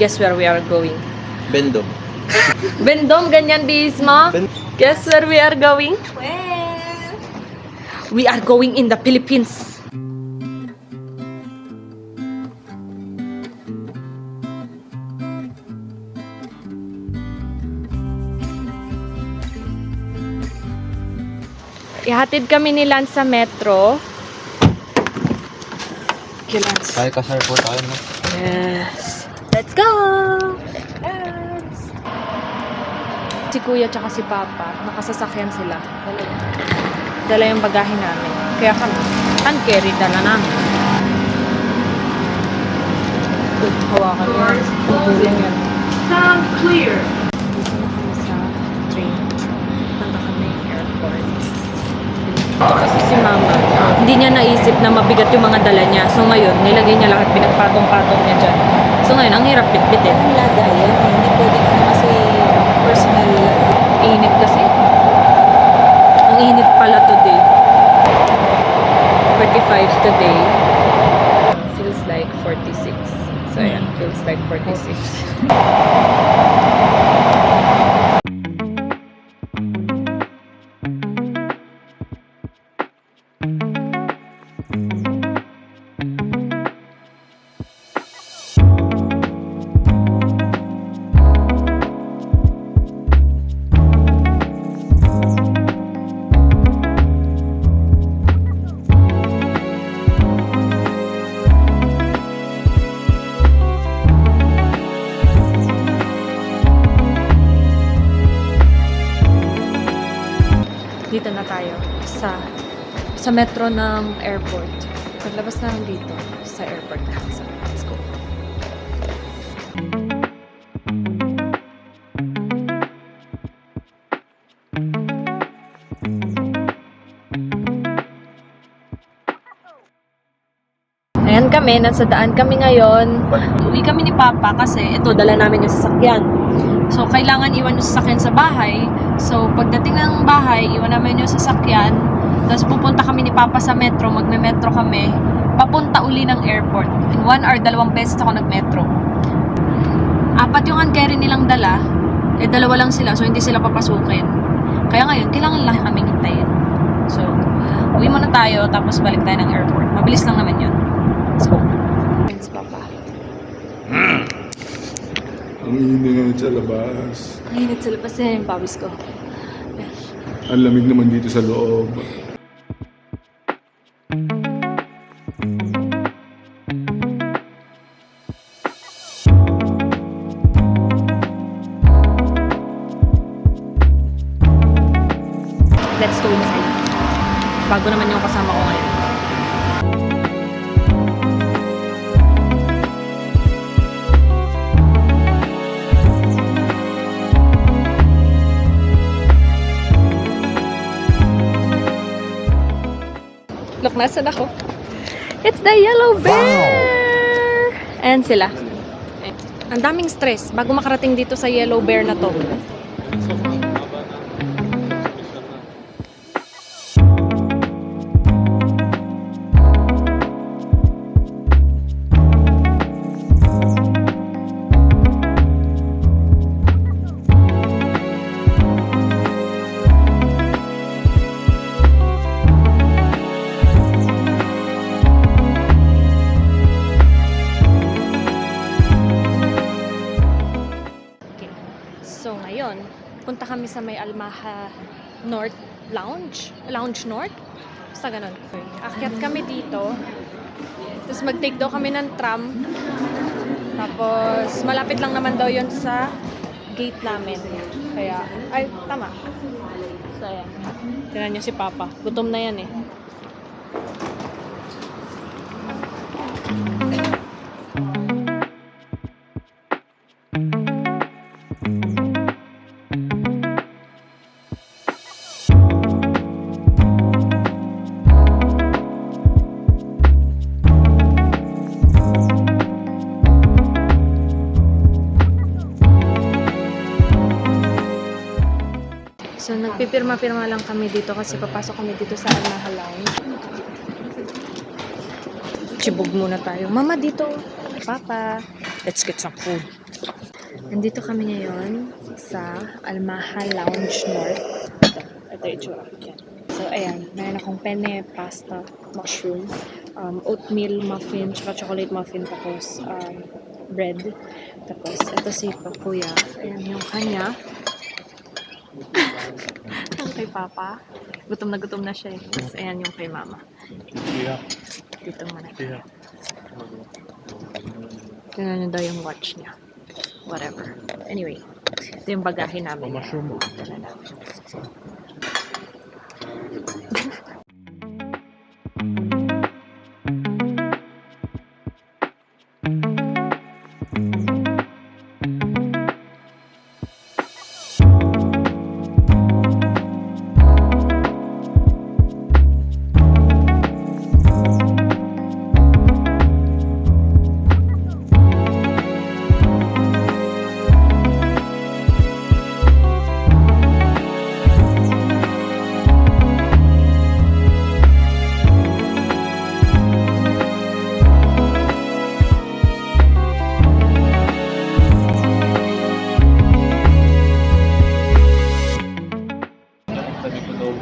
Guess where we are going? Bendom. Bendom, ganyan Bisma. Guess where we are going? Well, We are going in the Philippines. Ihatid kami ni Lance sa metro. Okay, Lance. Kaya kasar po tayo, no? Yes. Let's go! Yes. Si Kuya tsaka si Papa, nakasasakyan sila. Dala yung bagahe namin. Kaya kami, hand carry dala namin. Hawakan yan. Tutuling yan. sound clear. Dito na kami sa train. Punta kami airport. Kasi si Mama, hindi niya naisip na mabigat yung mga dala niya. So ngayon, nilagay niya lahat, pinagpatong-patong niya dyan. So ngayon, ang hirap bitbitin. Ang lagayan, hindi pwede ka na kasi personal. Init kasi. Ang init pala today. 45 today. Feels like 46. So ayan, feels like 46. Dito na tayo sa metro ng airport. Paglabas na lang dito sa airport na. So, let's go. Ayan kami, nasa daan kami ngayon. Uwi kami ni Papa kasi ito, dala namin yung sasakyan. So, kailangan iwan yung sasakyan sa bahay. So, pagdating ng bahay, iwan namin yung sasakyan. Tapos pupunta kami ni Papa sa metro, magme-metro kami. Papunta uli ng airport. In 1 hour, 2 beses ako nag-metro. 4 yung hand carry nilang dala. 2 lang sila, so hindi sila papasukin. Kaya ngayon, kailangan lang kaming hintayin. So, uwi muna tayo, tapos balik tayo ng airport. Mabilis lang naman yun. Let's go. Thanks, Papa. Ang init sa labas. Ang init sa labas na yung pawis ko. Ang lamig naman dito sa loob. Let's go inside. Bago naman yung kasama ko ngayon. Look, nasan ako? It's the yellow bear! And sila. Ang daming stress bago makarating dito sa yellow bear na to. So ngayon, punta kami sa may Almaha North Lounge. Lounge North? Basta ganun. Akyat kami dito. Tapos mag-take daw kami ng tram. Tapos malapit lang naman daw yon sa gate namin. Kaya, ay, tama. So ayan. Tignan niyo si Papa. Gutom na yan eh. So, nagpipirma-pirma lang kami dito kasi papasok kami dito sa Almaha Lounge. Chibog muna tayo. Mama, dito. Papa. Let's get some food. Nandito kami ngayon sa Almaha Lounge North. Ito yung itsura. Yan. So, ayan. Meron akong penne, pasta, mushroom, oatmeal muffin, tsaka chocolate muffin, tapos bread. Tapos, ito si Kuya. Ayan yung kanya. Ang kay Papa. Gutom na siya eh. Tapos, ayan yung kay Mama. Dito muna. Tingnan nyo daw yung watch niya. Whatever. Anyway, ito yung bagahe namin. Dala namin.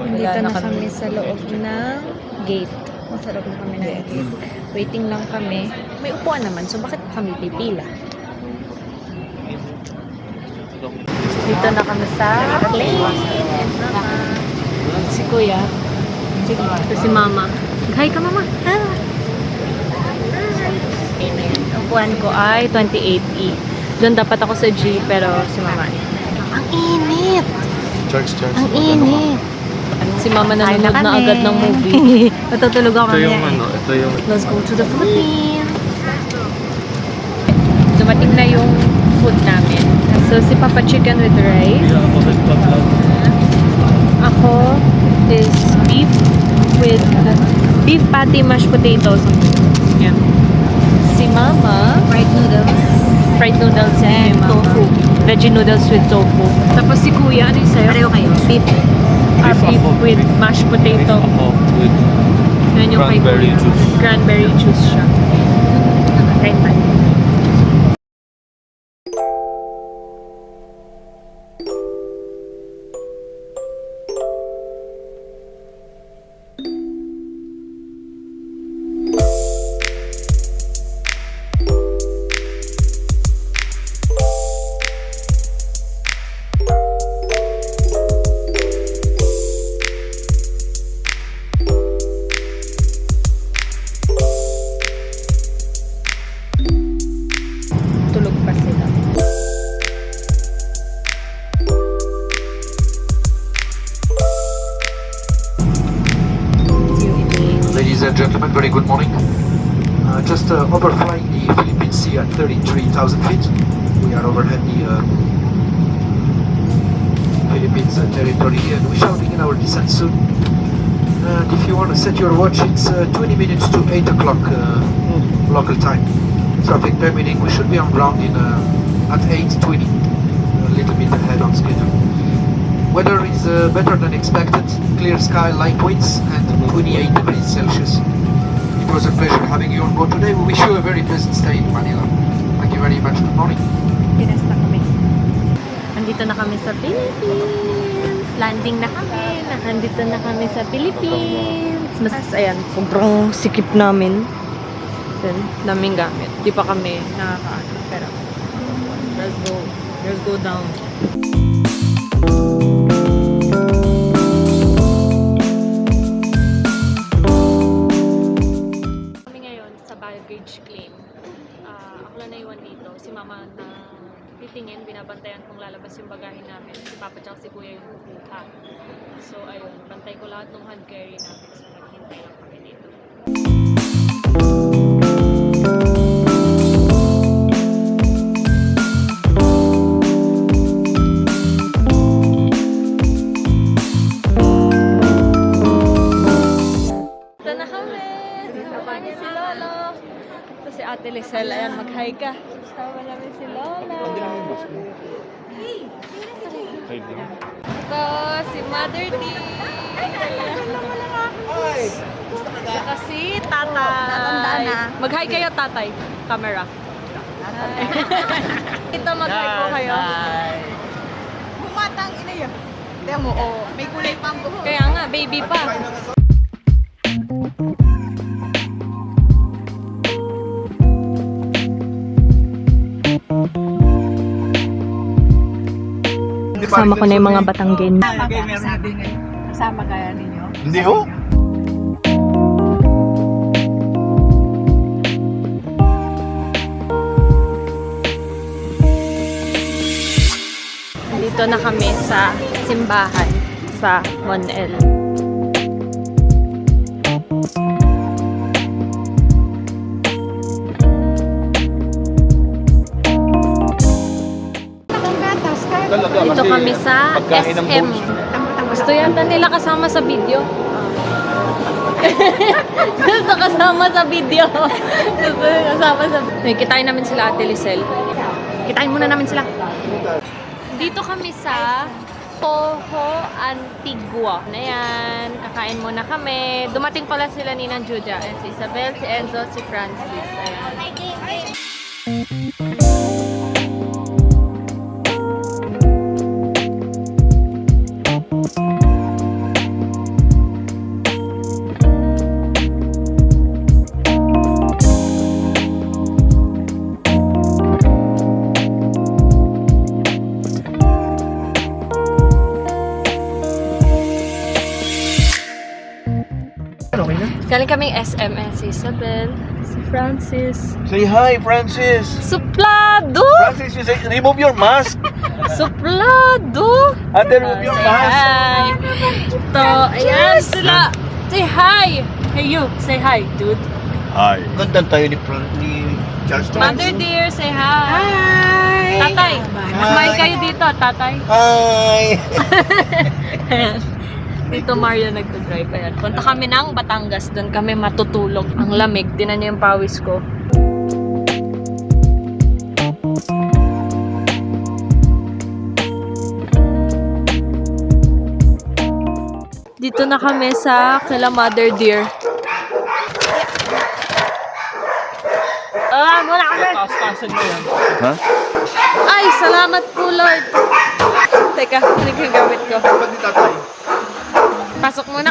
Nandito na kami sa loob ng gate. Sa loob na kami ng gate. Waiting lang kami. May upuan naman, so bakit kami pipila? Dito na kami sa plane. Si Kuya. Ito si Mama. Hi ka, Mama. Upuan ko ay 28E. Doon dapat ako sa G, pero si Mama. Ang init! Ang init! Si Mama nanonood na agad ng movie. Matutulog ako mamaya. ito yung... Let's go to the Philippines! Dumating na yung food namin. So, si Papa chicken with rice. Ako is beef patty mashed potatoes. Yan. Si Mama, fried noodles and tofu. Veggie noodles with tofu. Tapos si Kuya, ano yung sa'yo? Pareho kayo. Beef with mashed potato. with Yan yung kay cranberry Kuya. juice. Cranberry juice siya. Right tayo. Tulog pa sila. See you in the... Ladies and gentlemen, very good morning. Just overflying the Philippine Sea at 33,000 feet. We are overhead the Philippines territory and we shall begin our descent soon. And if you want to set your watch, it's 20 minutes to 8 o'clock local time. Traffic permitting, we should be on ground in at 8:20, a little bit ahead on schedule. Weather is better than expected, clear sky, light winds and 28 degrees Celsius. It was a pleasure having you on board today. We wish you a very pleasant stay in Manila. Thank you very much. Good morning. Pinas na kami. Nandito na kami sa Philippines. Landing na kami. Nandito na kami sa Philippines. Mas, ayan, sobrang sikip namin. Then, daming gamit. Di pa kami nakakaano. Pero, let's go. Let's go down. Kami ngayon sa baggage claim. Ako lang naiwan dito. Si Mama na titingin, binabantayan kung lalabas yung bagahe namin. Si Papa tsaka si Kuya yung kukuha. So, ayun. Bantay ko lahat ng hand carry namin. So, naghintay lang kami dito. Ito na kami! Kasama niya si Lolo. Ito si Ate Lisel. Ayan, mag-hi ka. Kasama namin si Lola. Ito, si Mother D. Saka si Tatay. Mag-hi kayo, Tatay. Camera. Ito mag-hi po kayo. Bumatang ina yun. Tignan mo, oh, may kulay pa ang buhok. Kaya nga, baby pa. Kasama ko na yung mga Batanggen. Kasama kaya ninyo? Hindi ho. Dito na kami sa simbahan sa Monel. Dito kami sa SM. Gusto yata nila kasama sa video. Gusto kasama sa video. Gusto kasama sa video. Kitain namin sila Ate Lisel. Kitain muna namin sila. Dito kami sa Toho Antigua. Ayan, kakain muna kami. Dumating pala sila ni Nang Juja. And si Isabel, si Enzo, si Francis. Ayan. Galing kaming SM, si Isabel, si Francis. Say hi, Francis. Suplado! Francis, you say, remove your mask. Suplado! Ate, remove your Say mask. hi! Ito, ayan sila! Say hi! Hey you, say hi, dude. Hi. Ganda tayo ni Charles. Mother dear, say hi! Hi! Tatay! Smile kayo dito, tatay. Hi. Ayan. Dito Mario nagdadrive. Ayan. Punta kami ng Batangas. Doon kami matutulog. Ang lamig. Tinan niyo yung pawis ko. Dito na kami sa kila Mother Dear. Wala kami! Ha? Ay, salamat po Lord! Teka, ano yung gamit ko? Ba't ni tatay? Pasok muna